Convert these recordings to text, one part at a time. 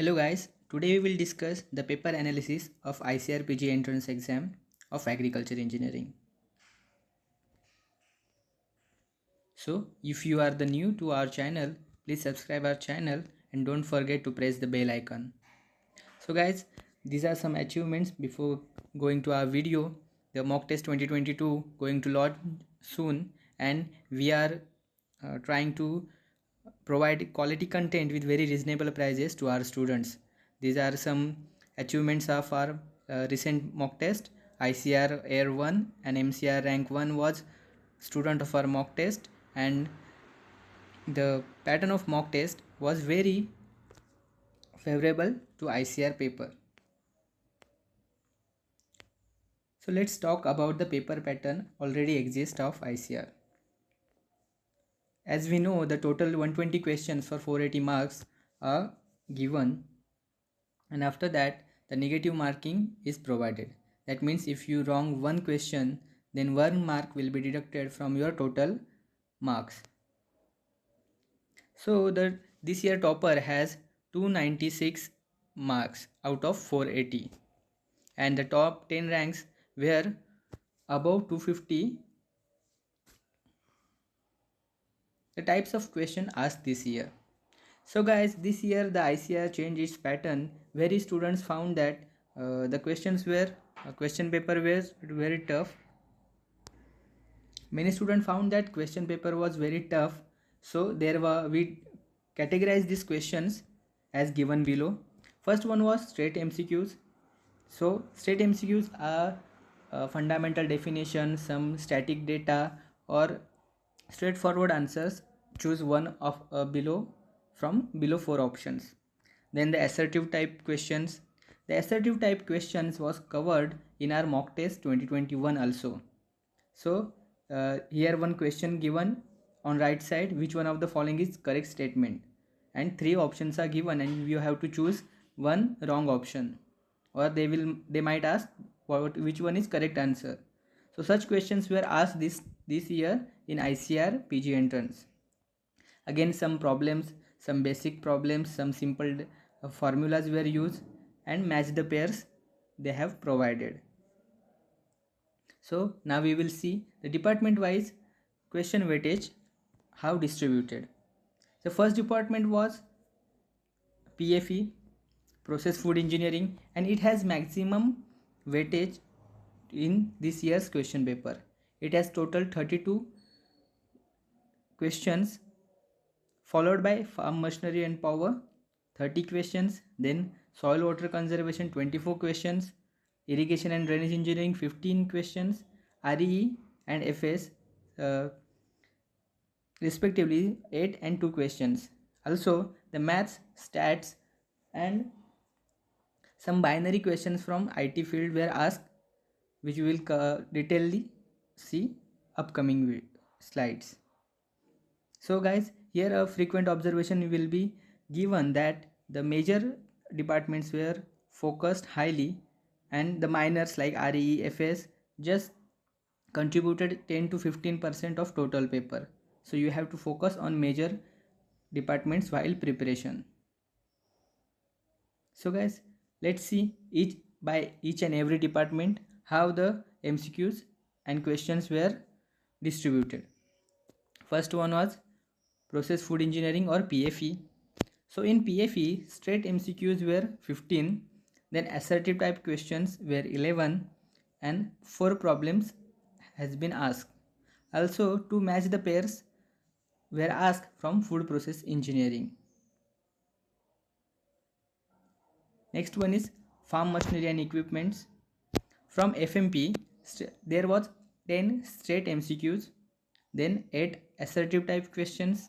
Hello guys, today we will discuss the paper analysis of ICRPG entrance exam of agriculture engineering. So if you are the new to our channel, please subscribe our channel and don't forget to press the bell icon. So guys, these are some achievements before going to our video. The mock test 2022 going to launch soon and we are trying to provide quality content with very reasonable prices to our students. These are some achievements of our recent mock test. ICR Air 1 and MCR rank 1 was student of our mock test, and the pattern of mock test was very favorable to ICR paper. So let's talk about the paper pattern already exists of ICR. As we know, the total 120 questions for 480 marks are given, and after that the negative marking is provided. That means if you wrong one question, then 1 mark will be deducted from your total marks. So this year topper has 296 marks out of 480, and the top 10 ranks were above 250. The types of question asked this year. So guys, this year the ICR changed its pattern. Very students found that the questions were question paper was very tough. Many students found that question paper was very tough. So we categorized these questions as given below. First one was straight MCQs. So straight MCQs are fundamental definition, some static data, or straightforward answers. Choose one of from below 4 options. Then the assertive type questions. The assertive type questions was covered in our mock test 2021 also. So here one question given on right side, which one of the following is correct statement, and 3 options are given and you have to choose one wrong option, or they might ask which one is correct answer. So such questions were asked this year in ICR PG entrance. Again, some problems, some basic problems, some simple formulas were used, and match the pairs they have provided. So now we will see the department wise question weightage how distributed. The first department was PFE, process food engineering, and it has maximum weightage in this year's question paper. It has total 32 questions, followed by farm machinery and power 30 questions, then soil water conservation 24 questions, irrigation and drainage engineering 15 questions, RE and FS respectively 8 and 2 questions. Also the maths, stats, and some binary questions from IT field were asked, which we will detailedly see upcoming slides. So guys, here a frequent observation will be given that the major departments were focused highly, and the minors like RE, FS just contributed 10 to 15% of total paper. So you have to focus on major departments while preparation. So guys, let's see each and every department how the MCQs and questions were distributed. First one was process food engineering or PFE. So in PFE, straight MCQs were 15, then assertive type questions were 11, and 4 problems has been asked. Also, to match the pairs were asked from food process engineering. Next one is farm machinery and equipments. From FMP, there was 10 straight MCQs, then 8 assertive type questions.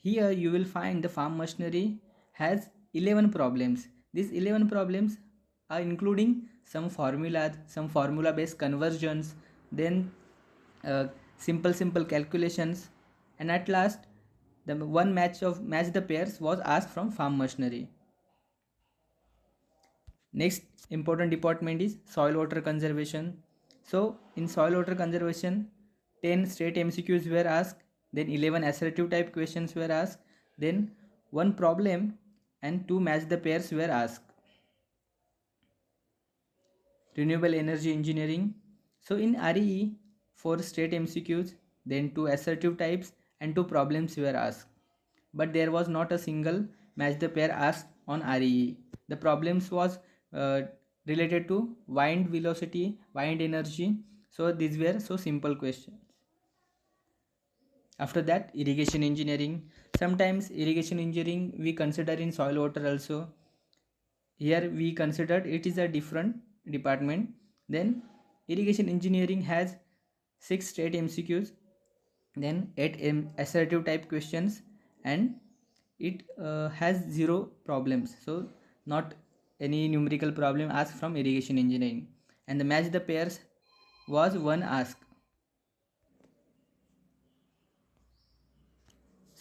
Here you will find the farm machinery has 11 problems. These 11 problems are including some formulas, some formula based conversions, then simple calculations, and at last the one match the pairs was asked from farm machinery. Next important department is soil water conservation. So in soil water conservation, 10 straight MCQs were asked, then 11 assertive type questions were asked, then one problem and 2 match the pairs were asked. Renewable energy engineering. So in REE, 4 straight MCQs, then 2 assertive types and 2 problems were asked. But there was not a single match the pair asked on REE. The problems was related to wind velocity, wind energy. So these were so simple questions. After that, irrigation engineering. Sometimes irrigation engineering we consider in soil water also. Here we considered it is a different department. Then irrigation engineering has 6 straight MCQs, then 8 assertive type questions, and it has 0 problems. So not any numerical problem asked from irrigation engineering. And the match the pairs was one ask.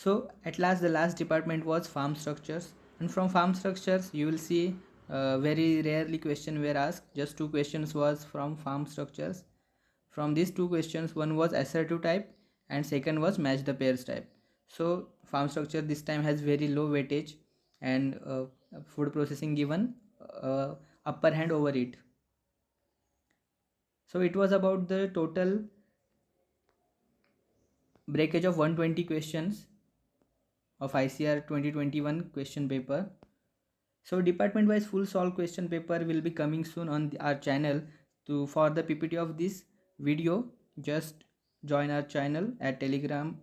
So at last the last department was farm structures, and from farm structures you will see very rarely question were asked. Just 2 questions was from farm structures. From these 2 questions, one was assertive type and second was match the pairs type. So farm structure this time has very low weightage, and food processing given upper hand over it. So it was about the total breakage of 120 questions of ICAR 2021 question paper. So department wise full solve question paper will be coming soon on our channel. For the PPT of this video, just join our channel at Telegram